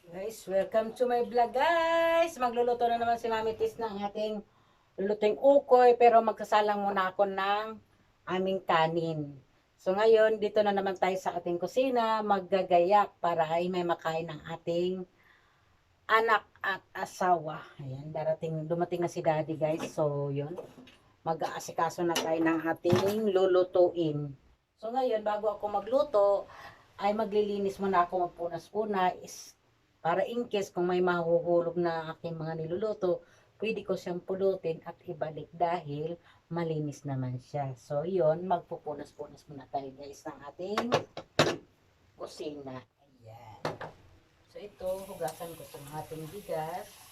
Guys, welcome to my vlog guys. Magluluto na naman si Mami Tis ng ating luluting ukoy pero magsasalang muna ako ng aming kanin. So ngayon, dito na naman tayo sa ating kusina, maggagayak para ay may makain ng ating anak at asawa. Ayan, dumating na si Daddy guys. So yun, mag-aasikaso na tayo ng ating lulutuin. So ngayon, bago ako magluto, ay maglilinis muna ako, magpunas-punas para in case kung may mahuhulog na aking mga niluluto, pwede ko siyang pulutin at ibalik dahil malinis naman siya. So yun, magpupunas-punas muna tayo guys ng ating kusina. Ayan. So ito, hugasan ko sa ating bigas.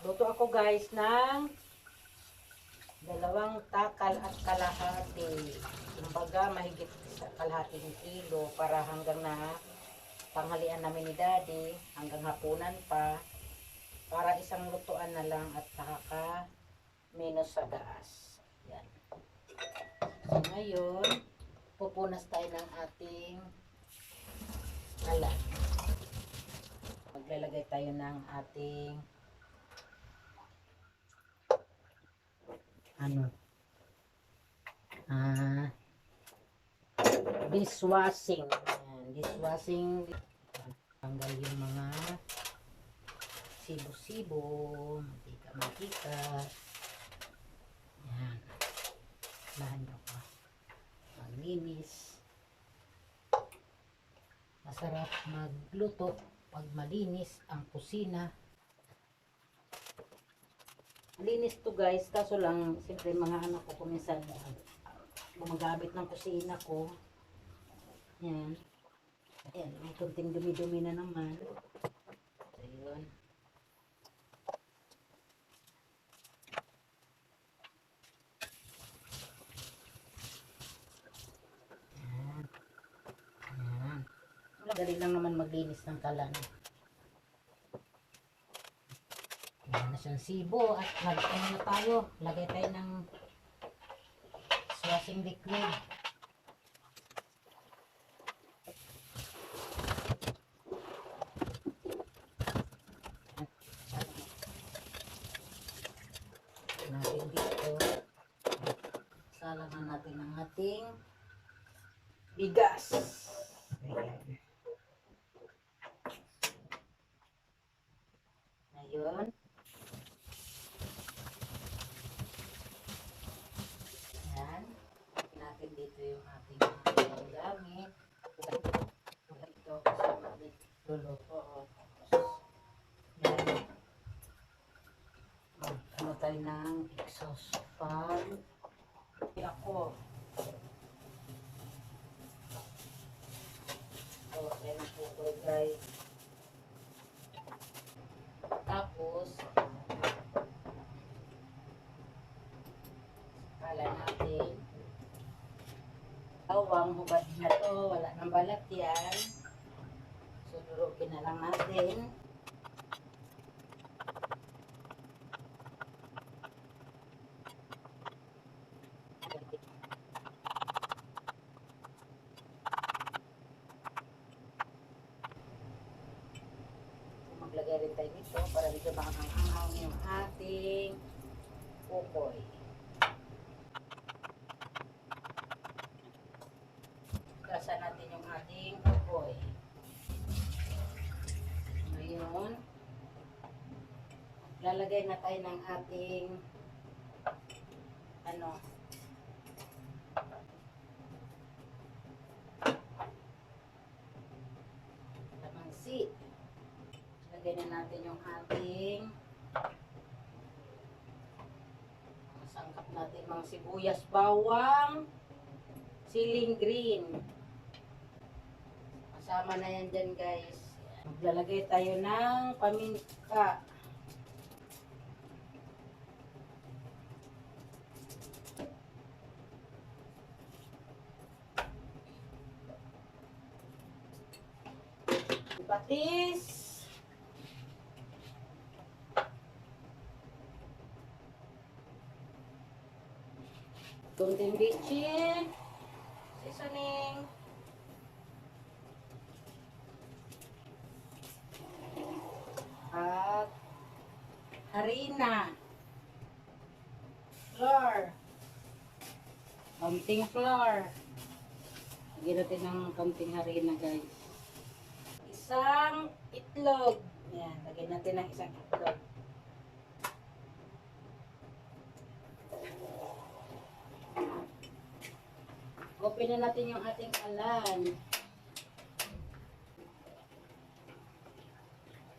Luto ako guys ng 2 takal at kalahati. Kumbaga mahigit sa kalahating kilo para hanggang na tanghalian namin ni Daddy, hanggang hapunan pa. Para isang lutuan na lang at saka minus sa gaas. Yan. So ngayon, pupunas tayo ng ating kalan. Maglalagay tayo ng ating dishwashing. Ayan, dishwashing. Tanggal yung mga sibo-sibo, mantika-mantika. Ayan. Lahan nyo pa. Maglinis. Masarap magluto pag malinis ang kusina. Linis to guys, kaso lang, siyempre mga anak ko kuminsan gumagamit ng kusina ko. Yan. Ayan, may kunting dumi-dumi na naman. Ayun. Ayan. Ayan. Madali lang naman maglinis ng kalan. Ayan na siyang sibo at ano na tayo, lagay tayo ng washing liquid. Natin dito. Salangan natin ang ating bigas. Ayan. Ayun. Ayan. Natin dito yung ating gamit. Ito kasama dito. Luluto. Yan. Ano tayo ng exhaust fan. Ako. So, ayan po ko guys. Tapos, kala natin. Bawang hubad na to. Wala nang balat yan. So, durugin na lang natin. Maglagay rin tayo nito para dito makakanghaw yung ating ukoy. Gasa natin yung ating ukoy. Ngayon, lalagay na tayo ng ating lamansi. Lagay na natin yung ating sangkap natin mga sibuyas, bawang, siling green. Kasama na yan dyan guys. Maglalagay tayo ng paminta. Patis. Kunting bitchin. Seasoning. At harina. Flour. Kaunting flour. Lagyan natin ng kaunting harina, guys. Isang itlog. Yan, lagyan natin ng isang itlog. Open na natin yung ating kalan.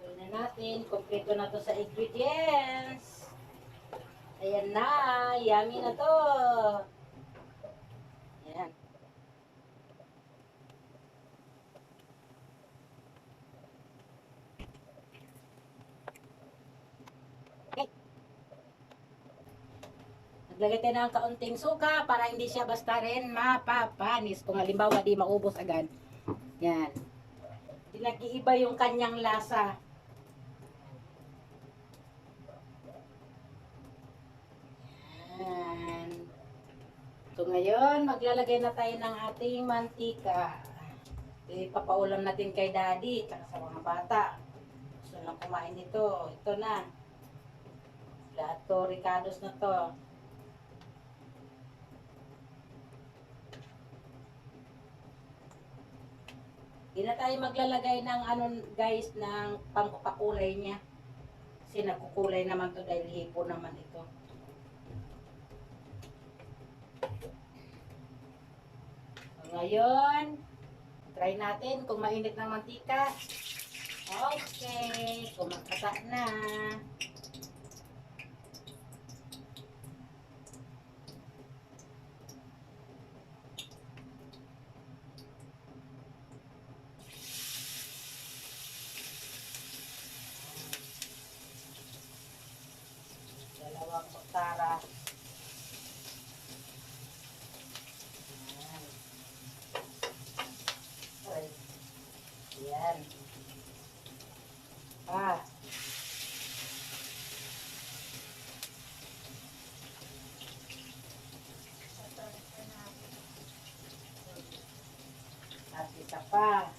Open na natin. Kompleto na to sa ingredients. Ayan na. Yummy na to. Ayan. Okay. Naglagay tayo ng kaunting suka para hindi siya basta rin mapapanis. Kung halimbawa di maubos agad. Yan. Hindi nag-iiba yung kanyang lasa. Yan. So ngayon, maglalagay na tayo ng ating mantika. Ipapaulam natin kay daddy, tsaka sa mga bata. Gusto lang kumain nito. Ito na. Lahat to, ricados na to. Hindi na tayo maglalagay ng ano guys, ng pangpakulay niya. Kasi nagkukulay naman to dahil hipo naman ito. So, ngayon, try natin kung mainit ng mantika. Okay, kumakata na. Dalawang kutsara. Ayan. Ayan. Ah. At isa pa.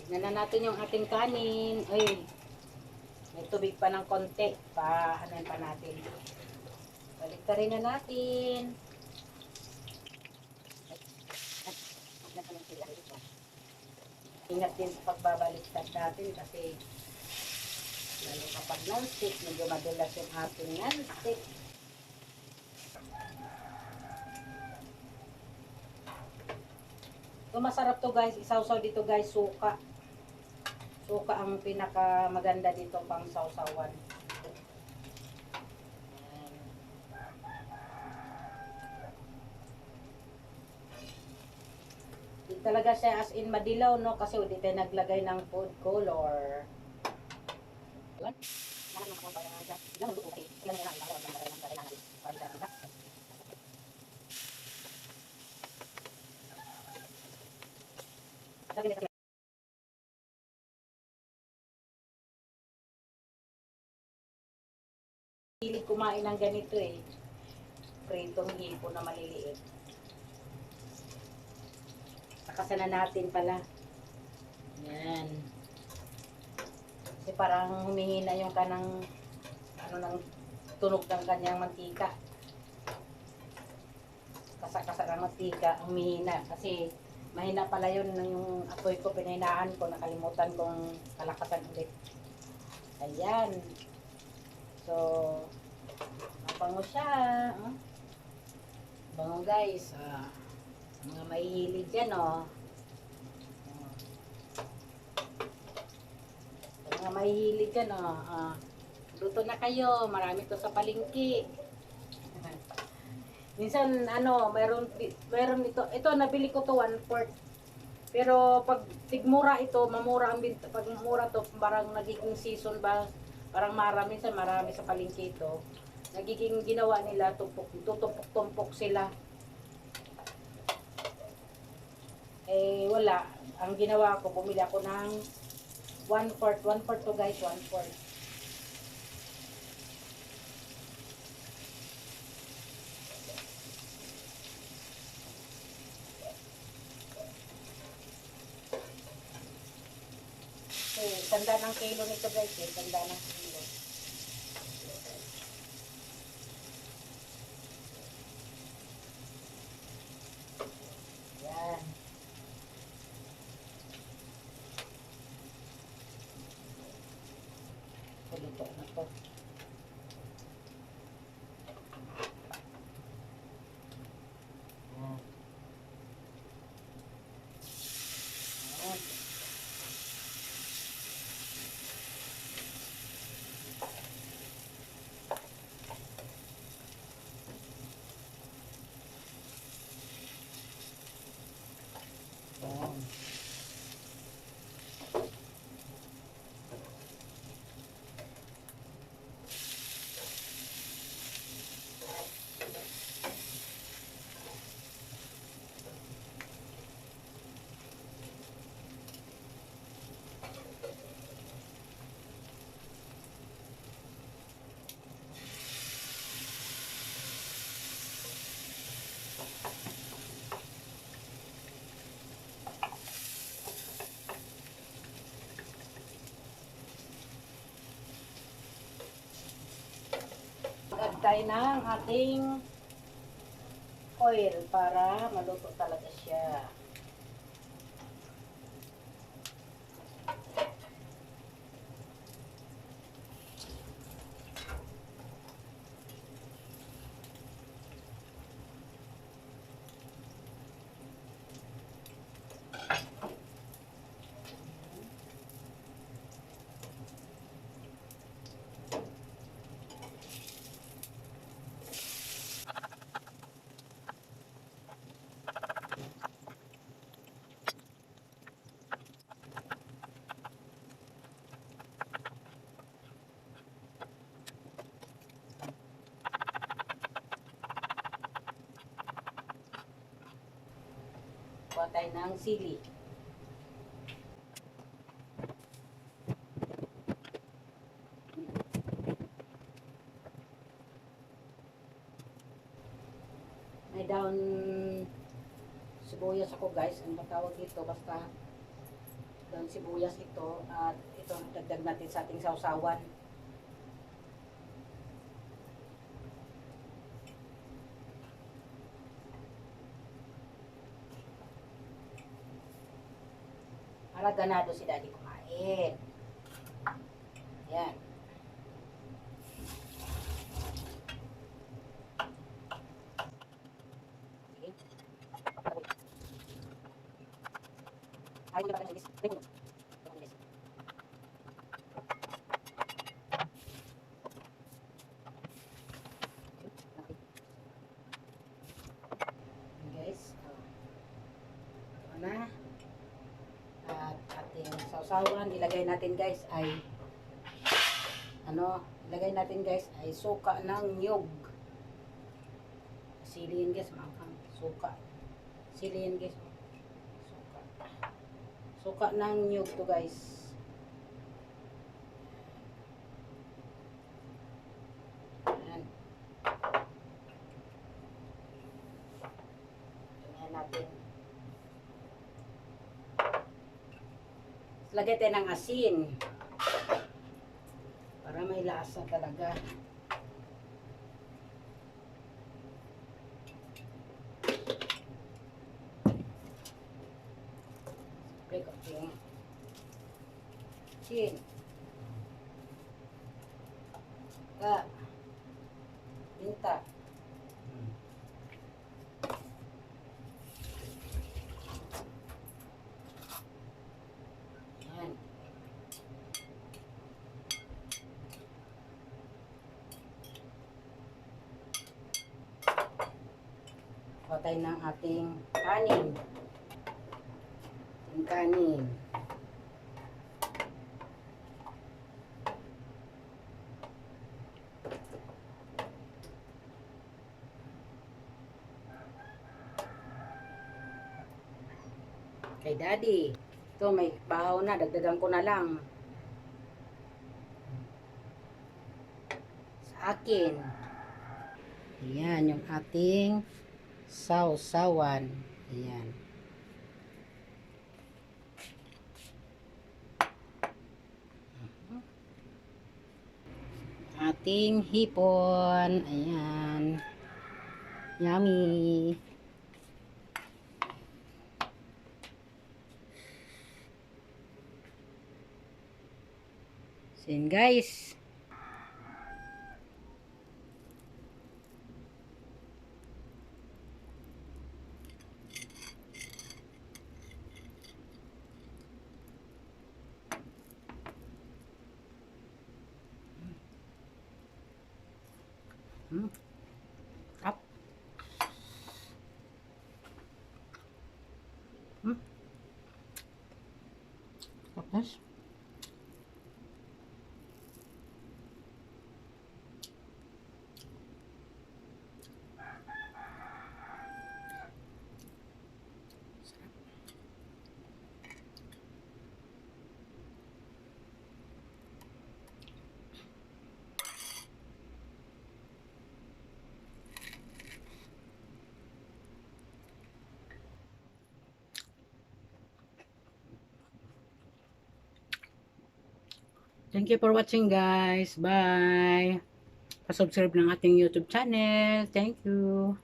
Tignan na natin yung ating kanin. Ay, may tubig pa ng konti. Anuin pa natin. Baliktarin na natin. Ingat din sa pagbabaliktad natin kasi lalo kapag non-stick, medyo madulas yung ating non-stick. So masarap to guys, isawsaw dito guys, suka. Suka ang pinaka maganda dito pang sawsawan. Di talaga siya as in madilaw, no? Kasi hindi tayo naglagay ng food color. Yun. Hilig kumain ng ganito eh. Pritong hipo na maliliit. Nakasana natin pala. Yan. Kasi parang humihina yung kanang ano ng tunog ng kanyang mantika. Kasa-kasa ng mantika, humihina. Kasi mahina pala yun yung apoy ko, pinahinaan ko, nakalimutan kong kalakasan ulit. Ayan. So, mabango siya. Bango guys. Mga mahihilig dyan, oh. Mga mahihilig dyan, oh. Luto na kayo. Marami to sa palengke. Minsan, ano, mayroon ito. Ito, nabili ko to 1/4. Pero, pag tigmura ito, mamura ang binta. Pag mura to, parang nagiging season ba? Parang minsan marami sa palengke ito. Nagiging ginawa nila, tutumpok-tumpok sila. Eh, wala. Ang ginawa ko, bumili ako ng 1/4 to guys, 1/4. Okay, tanda ng kilo nito guys, tanda ng kilo. Yan. Puluto na to. Yan. Yan. Yan. Mag-add tayo ng ating oil para maluto talaga siya. Kuha tayo ng sili. May down sibuyas ako guys. Ano ba tawag dito? Basta down sibuyas ito. At ito dagdag natin sa ating sausawan. Para ganado si daddy kumain. Yan. Ayaw nila ba ng ilis? Guys, ito na. At ating sausawan, ilagay natin guys ay ilagay natin guys ay suka ng nyug. Sili yan guys, maanghang suka. Sili yan guys. Suka ng nyug to guys. Ayan. Ayan natin. Lagay tayo ng asin. Para may lasa talaga. Okay. Chin. Ka. Minta. Yan. Patay ng ating kanin. Yung kanin. Kay daddy. Ito may bahaw na. Dagdagan ko na lang. akin. Ayan, yung ating sausawan. Ayan. Ating hipon. Ayan. Yummy. So yun guys. Up. Tapos. Thank you for watching guys. Bye. Pa-subscribe ng ating YouTube channel. Thank you.